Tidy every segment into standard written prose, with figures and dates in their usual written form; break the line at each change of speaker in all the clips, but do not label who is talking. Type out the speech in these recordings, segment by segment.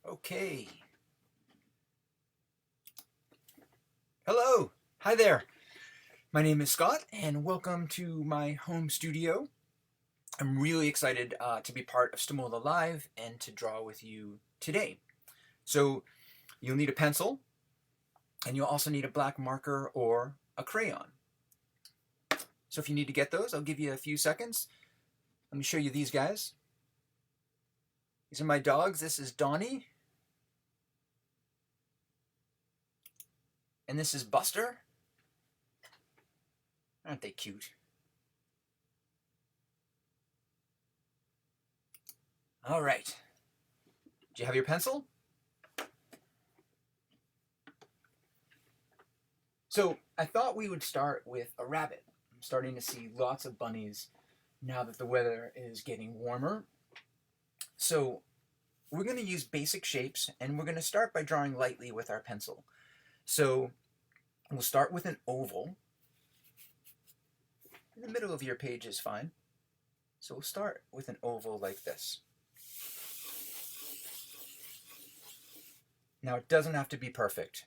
Okay. Hello. Hi there. My name is Scott, and welcome to my home studio. I'm really excited to be part of Stimola Live and to draw with you today. So you'll need a pencil, and you'll also need a black marker or a crayon. So if you need to get those, I'll give you a few seconds. Let me show you these guys. These are my dogs. This is Donnie. And this is Buster. Aren't they cute? All right. Do you have your pencil? So I thought we would start with a rabbit. I'm starting to see lots of bunnies now that the weather is getting warmer. So we're going to use basic shapes, and we're going to start by drawing lightly with our pencil. So we'll start with an oval. In the middle of your page is fine. So we'll start with an oval like this. Now it doesn't have to be perfect.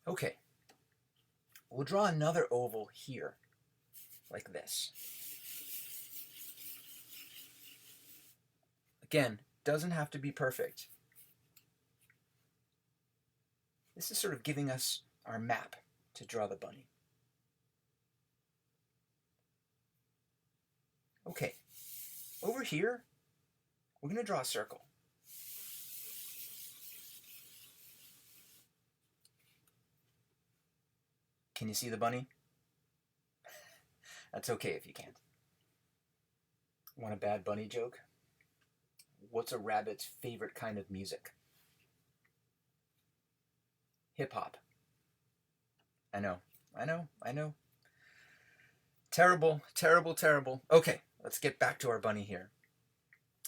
Okay, we'll draw another oval here, like this. Again, doesn't have to be perfect. This is sort of giving us our map to draw the bunny. Okay, over here, we're going to draw a circle. Can you see the bunny? That's okay if you can't. Want a bad bunny joke? What's a rabbit's favorite kind of music? Hip-hop. I know. Terrible, terrible, terrible. Okay, let's get back to our bunny here.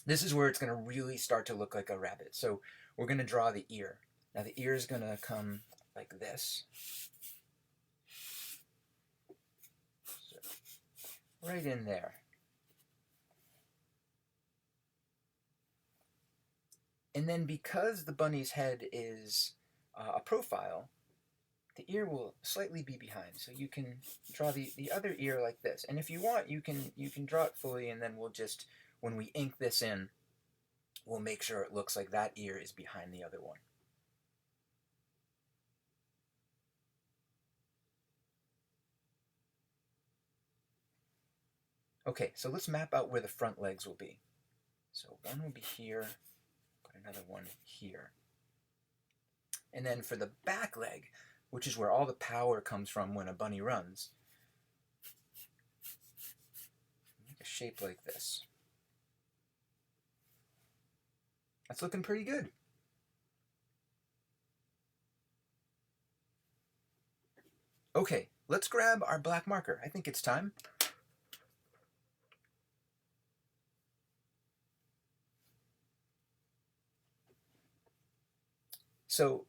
This is where it's going to really start to look like a rabbit. So we're going to draw the ear. Now the ear is going to come like this. So, right in there. And then because the bunny's head is a profile, the ear will slightly be behind. So you can draw the other ear like this. And if you want, you can draw it fully, and then we'll just, when we ink this in, we'll make sure it looks like that ear is behind the other one. Okay, so let's map out where the front legs will be. So one will be here, put another one here. And then for the back leg, which is where all the power comes from when a bunny runs, make a shape like this. That's looking pretty good. Okay, let's grab our black marker. I think it's time. So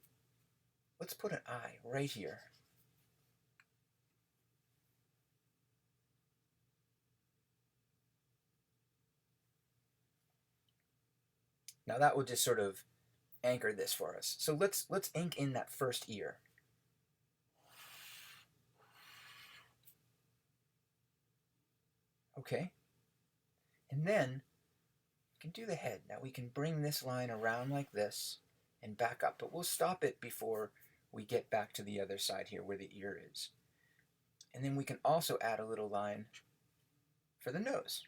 let's put an eye right here. Now that will just sort of anchor this for us. So let's ink in that first ear. Okay. And then we can do the head. Now we can bring this line around like this and back up, but we'll stop it before we get back to the other side here where the ear is. And then we can also add a little line for the nose.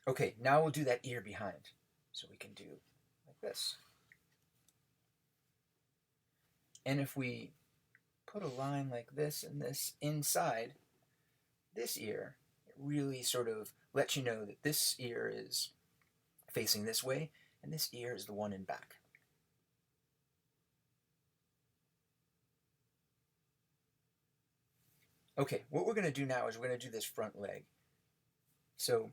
Okay, now we'll do that ear behind. So we can do like this. And if we put a line like this and this inside this ear, it really sort of lets you know that this ear is facing this way, and this ear is the one in back. Okay, what we're going to do now is we're going to do this front leg. So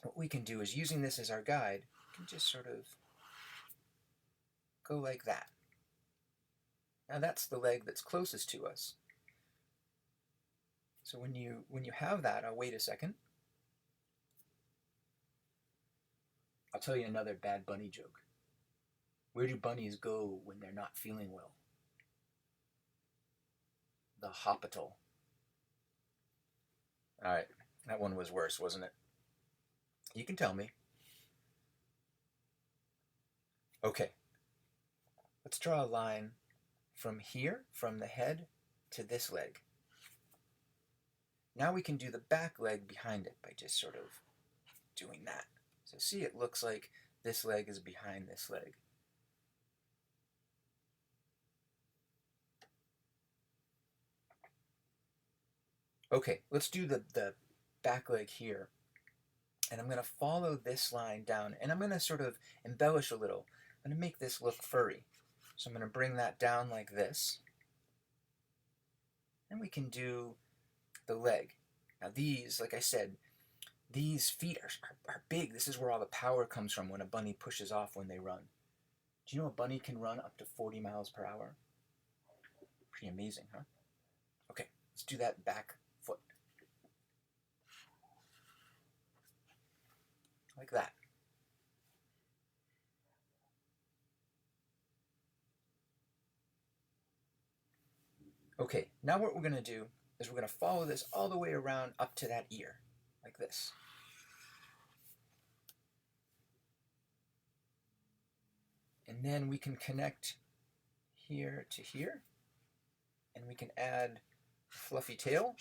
what we can do is, using this as our guide, we can just sort of go like that. Now that's the leg that's closest to us. So when you have that, I'll wait a second. I'll tell you another bad bunny joke. Where do bunnies go when they're not feeling well? The hospital. All right, that one was worse, wasn't it? You can tell me. Okay, let's draw a line from here, from the head to this leg. Now we can do the back leg behind it by just sort of doing that. So see, it looks like this leg is behind this leg. Okay, let's do the back leg here. And I'm going to follow this line down, and I'm going to sort of embellish a little. I'm going to make this look furry. So I'm going to bring that down like this. And we can do the leg. Now these, like I said, these feet are big. This is where all the power comes from when a bunny pushes off when they run. Do you know a bunny can run up to 40 miles per hour? Pretty amazing, huh? Okay, let's do that back foot. Like that. Okay, now what we're going to do is we're going to follow this all the way around up to that ear, like this. And then we can connect here to here, and we can add a fluffy tail.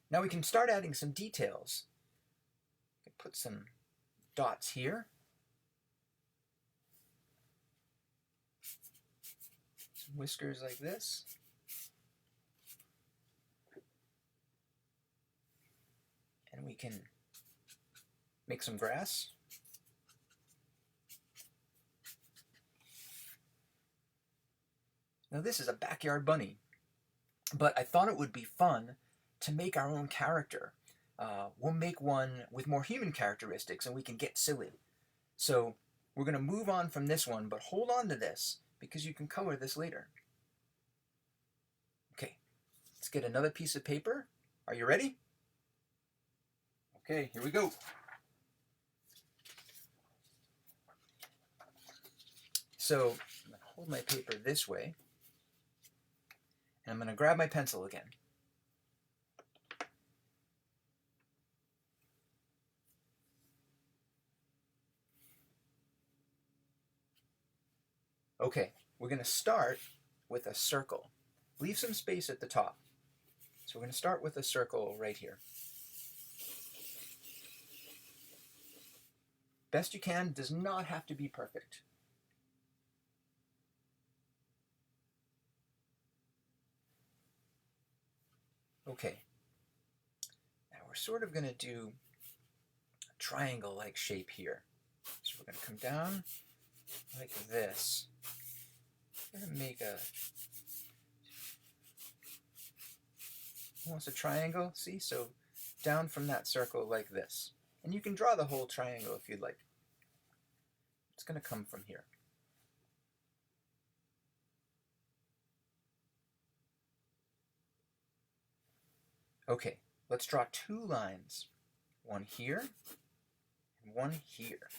Now we can start adding some details. We can put some dots here. Some whiskers like this. And we can make some grass. Now this is a backyard bunny, but I thought it would be fun to make our own character. We'll make one with more human characteristics and we can get silly. So we're going to move on from this one, but hold on to this because you can color this later. Okay, let's get another piece of paper. Are you ready? Okay, here we go. So I'm going to hold my paper this way, and I'm going to grab my pencil again. Okay, we're going to start with a circle. Leave some space at the top. So we're going to start with a circle right here. Best you can, does not have to be perfect. Okay, now we're sort of going to do a triangle-like shape here. So we're going to come down like this. We're going to make almost a triangle, see? So down from that circle like this. And you can draw the whole triangle if you'd like. It's going to come from here. Okay, let's draw two lines. One here and one here.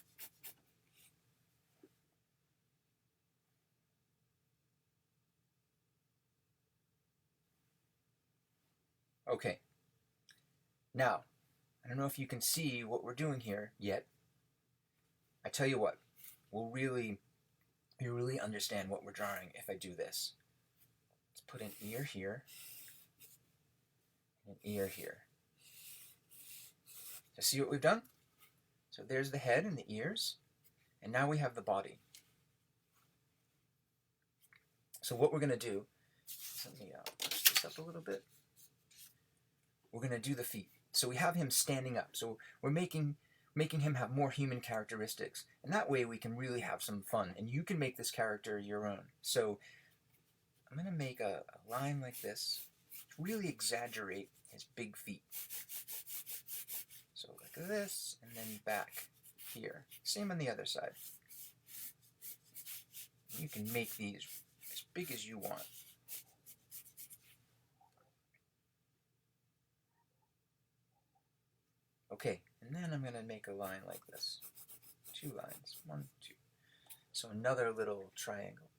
Okay, now, I don't know if you can see what we're doing here yet. I tell you what, you'll really understand what we're drawing if I do this. Let's put an ear here, and an ear here. So see what we've done? So there's the head and the ears, and now we have the body. So what we're going to do, let me push this up a little bit. We're going to do the feet. So we have him standing up. So we're making him have more human characteristics. And that way we can really have some fun. And you can make this character your own. So I'm going to make a line like this to really exaggerate his big feet. So like this, and then back here. Same on the other side. You can make these as big as you want. Okay, and then I'm going to make a line like this. 2 lines. 1, 2. So another little triangle.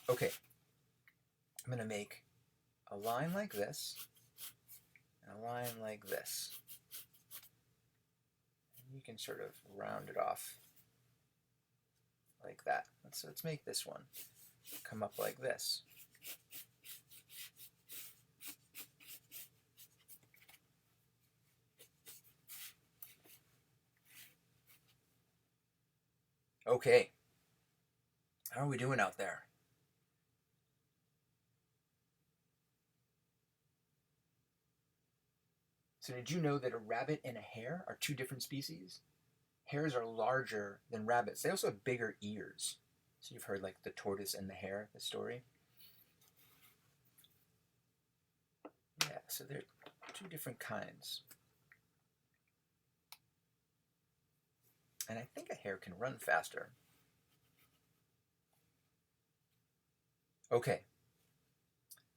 Okay, I'm going to make a line like this and a line like this. And you can sort of round it off like that. Let's make this one come up like this. Okay, how are we doing out there? So did you know that a rabbit and a hare are 2 different species? Hares are larger than rabbits. They also have bigger ears. So you've heard like the tortoise and the hare, the story. Yeah, so they're 2 different kinds. And I think a hare can run faster. Okay,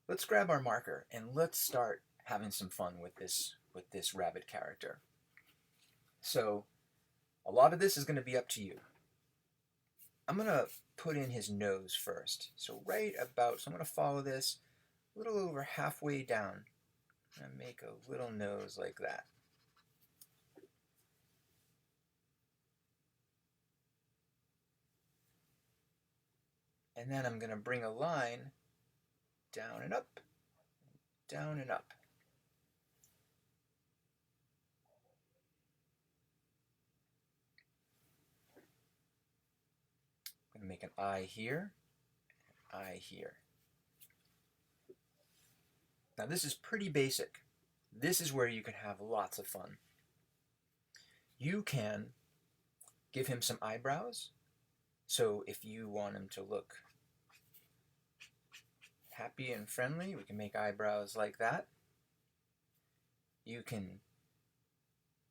let's grab our marker and let's start having some fun with this rabbit character. So a lot of this is going to be up to you. I'm going to put in his nose first. So I'm going to follow this a little over halfway down and make a little nose like that. And then I'm going to bring a line down and up, down and up. I'm going to make an eye here, an eye here. Now this is pretty basic. This is where you can have lots of fun. You can give him some eyebrows. So if you want him to look happy and friendly, we can make eyebrows like that. You can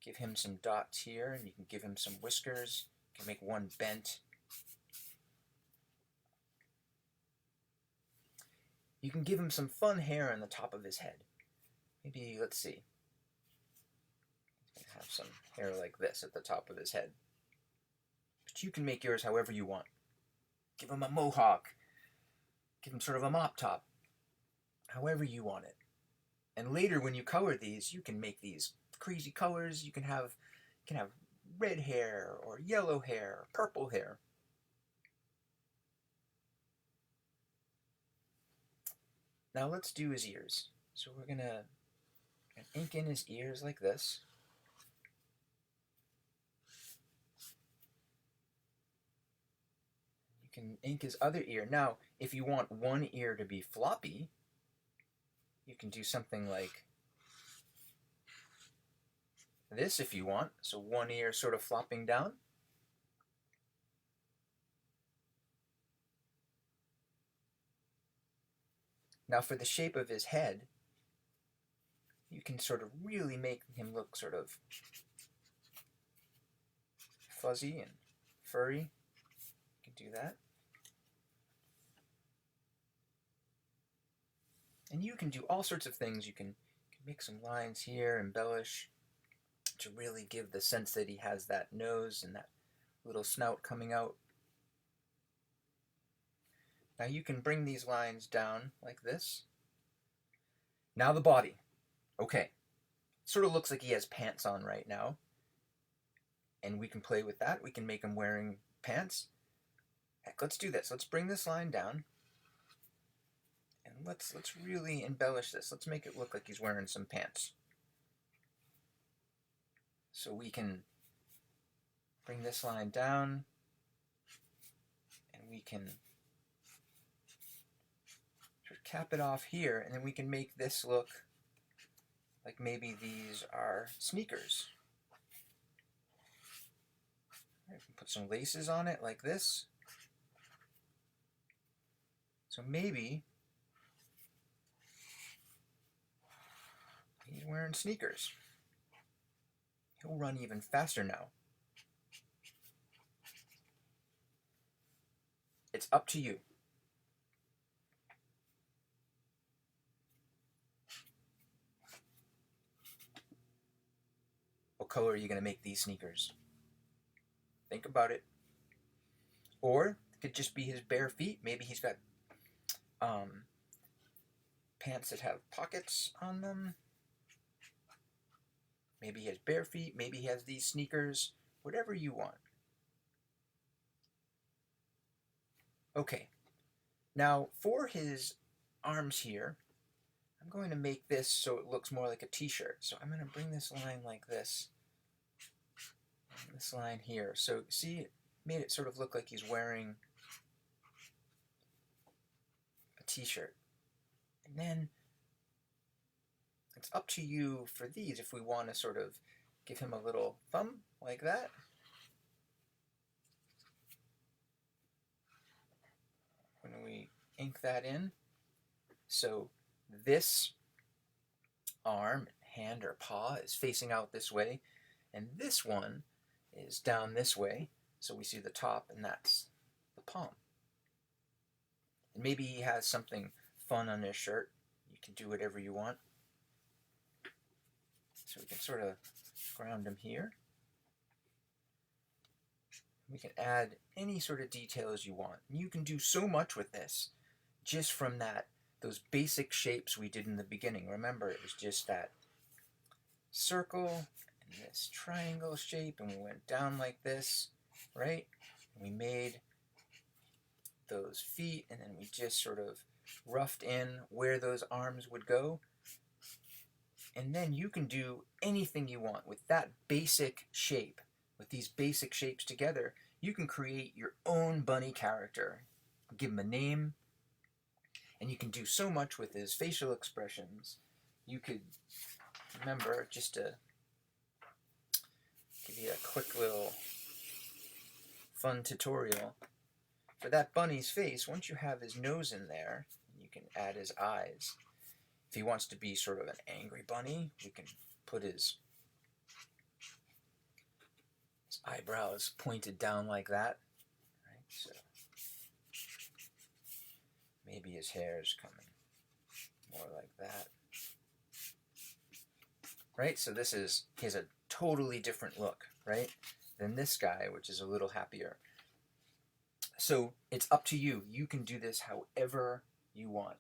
give him some dots here, and you can give him some whiskers. You can make one bent. You can give him some fun hair on the top of his head. Maybe, let's see. He's going to have some hair like this at the top of his head. But you can make yours however you want. Give him a mohawk. Give him sort of a mop top. However you want it. And later when you color these, you can make these crazy colors. You can have red hair or yellow hair or purple hair. Now let's do his ears. So we're going to ink in his ears like this. You can ink his other ear. Now, if you want one ear to be floppy, you can do something like this if you want. So one ear sort of flopping down. Now for the shape of his head, you can sort of really make him look sort of fuzzy and furry. You can do that. And you can do all sorts of things. You can make some lines here, embellish, to really give the sense that he has that nose and that little snout coming out. Now you can bring these lines down like this. Now the body. Okay. Sort of looks like he has pants on right now. And we can play with that. We can make him wearing pants. Heck, let's do this. Let's bring this line down. And let's really embellish this. Let's make it look like he's wearing some pants. So we can bring this line down. And we can cap it off here, and then we can make this look like maybe these are sneakers. I can put some laces on it like this. So maybe he's wearing sneakers. He'll run even faster now. It's up to you. What color are you going to make these sneakers? Think about it. Or it could just be his bare feet. Maybe he's got pants that have pockets on them. Maybe he has bare feet. Maybe he has these sneakers. Whatever you want. Okay. Now, for his arms here, I'm going to make this so it looks more like a t-shirt. So I'm going to bring this line like this. And this line here. So see, it made it sort of look like he's wearing a t-shirt. And then it's up to you for these if we want to sort of give him a little thumb like that. When we ink that in, so this arm, hand, or paw is facing out this way, and this one is down this way, so we see the top, and that's the palm. And maybe he has something fun on his shirt. You can do whatever you want. So we can sort of ground him here. We can add any sort of details you want. You can do so much with this just from those basic shapes we did in the beginning. Remember, it was just that circle and this triangle shape, and we went down like this, right? And we made those feet, and then we just sort of roughed in where those arms would go. And then you can do anything you want with that basic shape. With these basic shapes together, you can create your own bunny character. Give him a name, and you can do so much with his facial expressions. You could, remember, just to give you a quick little fun tutorial. For that bunny's face, once you have his nose in there, you can add his eyes. If he wants to be sort of an angry bunny, we can put his eyebrows pointed down like that. Right? So maybe his hair is coming more like that. Right? So he has a totally different look, right, than this guy, which is a little happier. So it's up to you. You can do this however you want.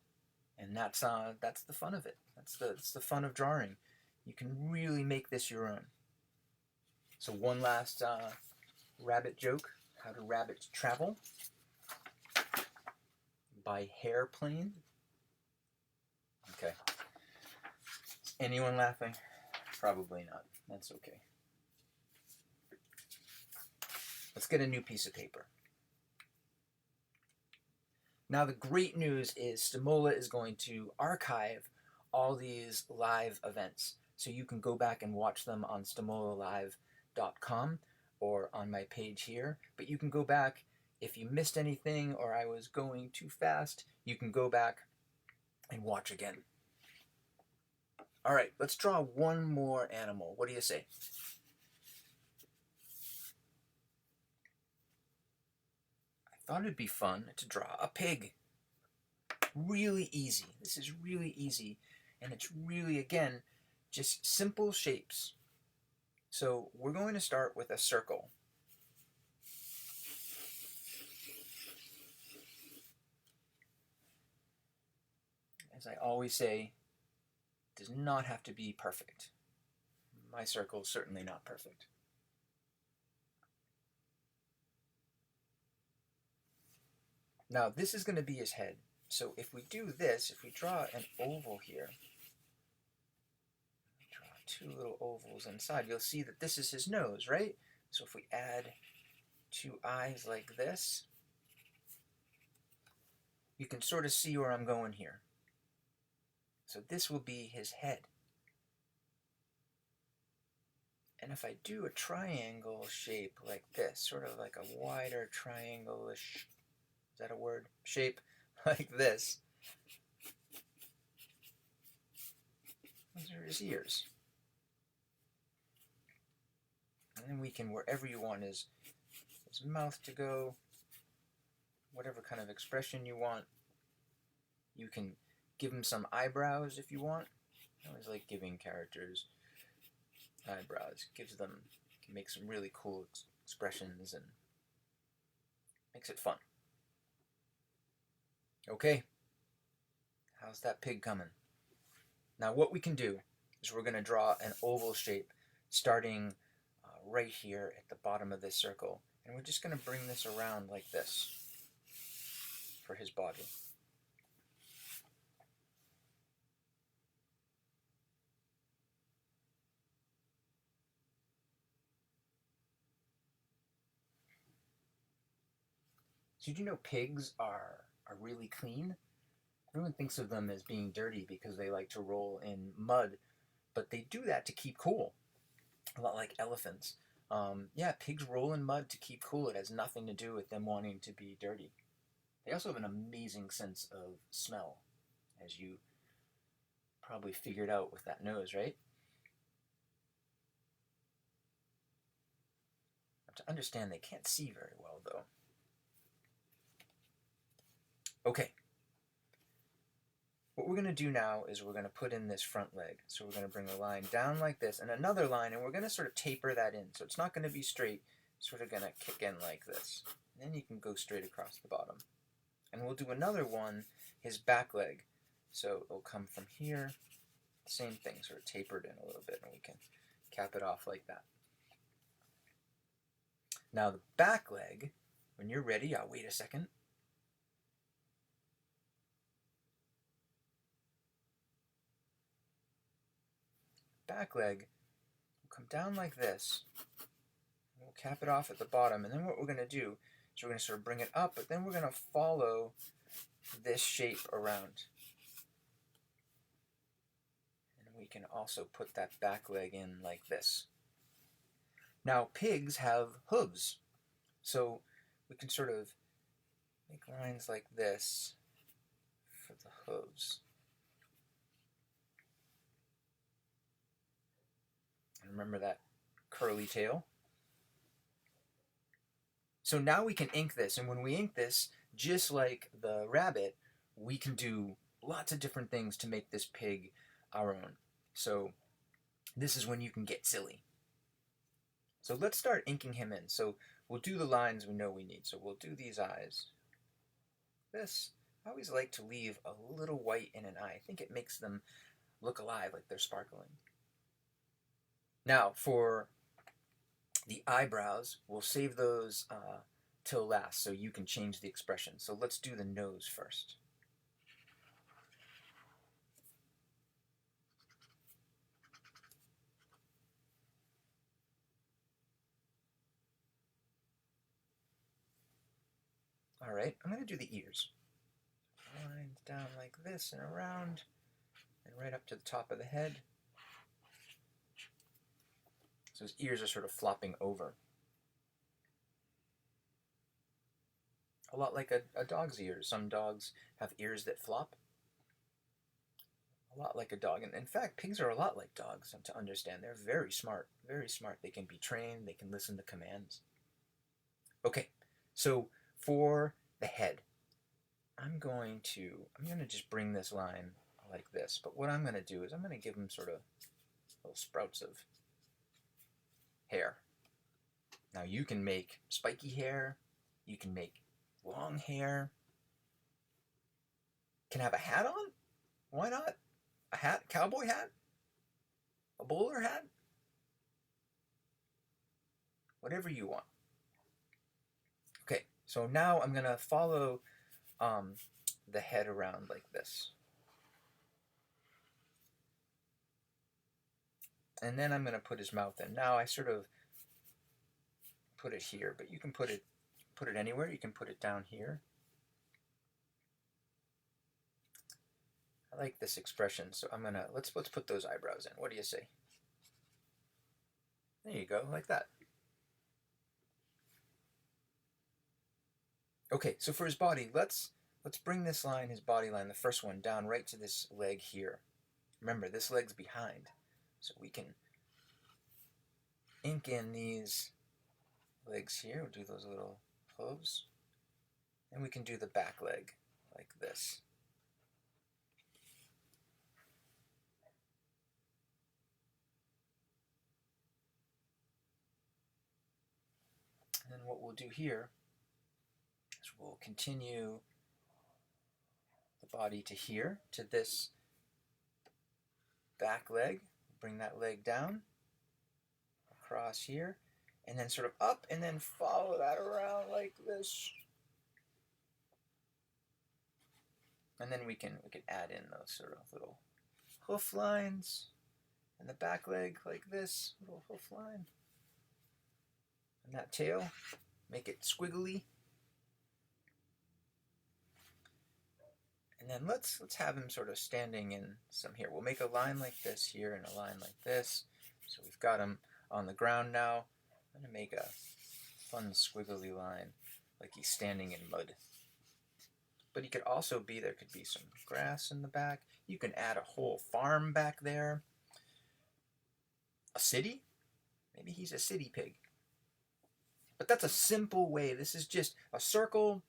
And that's the fun of it. That's the fun of drawing. You can really make this your own. So one last rabbit joke. How do rabbits travel? By hairplane. Okay. Is anyone laughing? Probably not. That's okay. Let's get a new piece of paper. Now the great news is Stimola is going to archive all these live events. So you can go back and watch them on stimolalive.com or on my page here. But you can go back if you missed anything or I was going too fast, you can go back and watch again. All right, let's draw one more animal. What do you say? I thought it'd be fun to draw a pig. Really easy. This is really easy. And it's really, again, just simple shapes. So we're going to start with a circle. As I always say, it does not have to be perfect. My circle is certainly not perfect. Now this is going to be his head. So if we do this, if we draw an oval here, draw two little ovals inside, you'll see that this is his nose, right? So if we add two eyes like this, you can sort of see where I'm going here. So this will be his head. And if I do a triangle shape like this, sort of like a wider triangle-ish, is that a word? Shape like this. Those are his ears. then we can, wherever you want his mouth to go, whatever kind of expression you want. You can give him some eyebrows if you want. I always like giving characters eyebrows. Gives them, can make some really cool expressions and makes it fun. Okay, how's that pig coming? Now what we can do is we're going to draw an oval shape starting right here at the bottom of this circle. And we're just going to bring this around like this for his body. So did you know pigs are really clean? Everyone thinks of them as being dirty because they like to roll in mud, but they do that to keep cool. A lot like elephants. Yeah, pigs roll in mud to keep cool. It has nothing to do with them wanting to be dirty. They also have an amazing sense of smell, as you probably figured out with that nose, right? To understand, they can't see very well, though. Okay. What we're going to do now is we're going to put in this front leg. So we're going to bring a line down like this, and another line, and we're going to sort of taper that in. So it's not going to be straight. It's sort of going to kick in like this. And then you can go straight across the bottom. And we'll do another one, his back leg. So it'll come from here. Same thing, sort of tapered in a little bit, and we can cap it off like that. Now the back leg, when you're ready, I'll wait a second. Back leg will come down like this. We'll cap it off at the bottom, and then what we're going to do is we're going to sort of bring it up, but then we're going to follow this shape around. And we can also put that back leg in like this. Now pigs have hooves, so we can sort of make lines like this for the hooves. And remember that curly tail? So now we can ink this, and when we ink this, just like the rabbit, we can do lots of different things to make this pig our own. So this is when you can get silly. So let's start inking him in. So we'll do the lines we know we need. So we'll do these eyes. This, I always like to leave a little white in an eye. I think it makes them look alive, like they're sparkling. Now for the eyebrows, we'll save those till last so you can change the expression. So let's do the nose first. All right, I'm going to do the ears. Lines down like this and around, and right up to the top of the head. So his ears are sort of flopping over. A lot like a dog's ears. Some dogs have ears that flop. A lot like a dog. And in fact, pigs are a lot like dogs, to understand. They're very smart, very smart. They can be trained. They can listen to commands. Okay, so for the head, I'm going to just bring this line like this. But what I'm going to do is I'm going to give him sort of little sprouts of hair. Now you can make spiky hair. You can make long hair. Can have a hat on? Why not? A hat? Cowboy hat? A bowler hat? Whatever you want. Okay, so now I'm going to follow the head around like this. And then I'm going to put his mouth in. Now I sort of put it here, but you can put it anywhere. You can put it down here. I like this expression, so I'm gonna let's put those eyebrows in. What do you say? There you go, like that. Okay, so for his body, let's bring this line, his body line, the first one, down right to this leg here. Remember, this leg's behind, so we can ink in these legs here. We'll do those little hooves. And we can do the back leg like this. And then what we'll do here is we'll continue the body to here, to this back leg. Bring that leg down, across here, and then sort of up, and then follow that around like this. And then we can add in those sort of little hoof lines, and the back leg like this, little hoof line. And that tail, make it squiggly. And then let's have him sort of standing in some here. We'll make a line like this here and a line like this. So we've got him on the ground now. I'm going to make a fun squiggly line like he's standing in mud. But he could also be, there could be some grass in the back. You can add a whole farm back there. A city? Maybe he's a city pig. But that's a simple way. This is just a circle,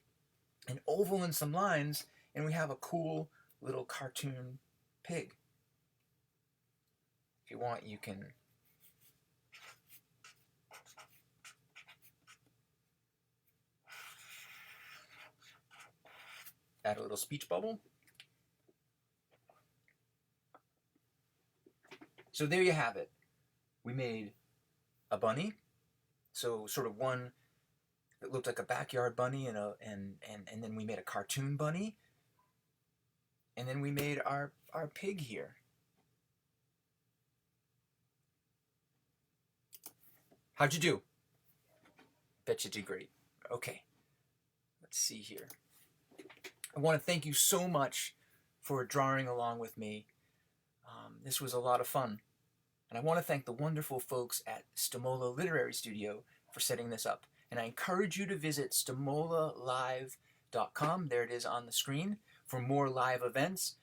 an oval, and some lines, and we have a cool little cartoon pig. If you want, you can add a little speech bubble. So there you have it. We made a bunny. So sort of one that looked like a backyard bunny, and then we made a cartoon bunny. And then we made our pig here. How'd you do? Bet you did great. Okay, let's see here. I want to thank you so much for drawing along with me. This was a lot of fun. And I want to thank the wonderful folks at Stimola Literary Studio for setting this up. And I encourage you to visit stimolalive.com. There it is on the screen for more live events.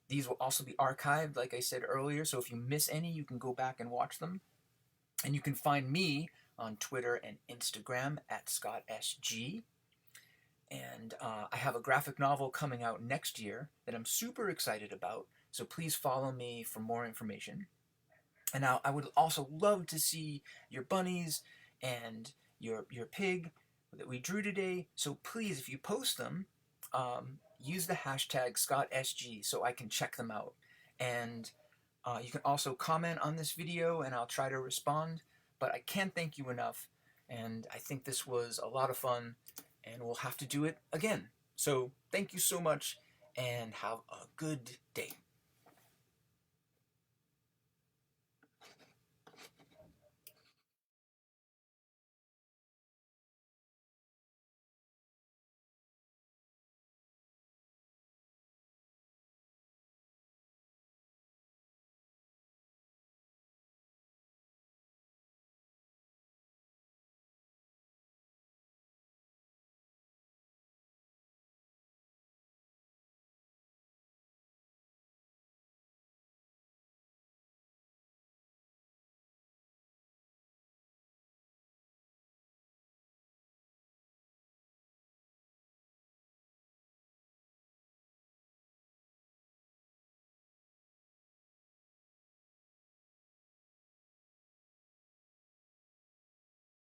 These will also be archived, like I said earlier, so if you miss any, you can go back and watch them. And you can find me on Twitter and Instagram at ScottSG. And I have a graphic novel coming out next year that I'm super excited about, so please follow me for more information. And now I would also love to see your bunnies and your pig that we drew today, so please, if you post them, use the hashtag ScottSG so I can check them out. And you can also comment on this video and I'll try to respond, but I can't thank you enough, and I think this was a lot of fun, and we'll have to do it again. So thank you so much, and have a good day.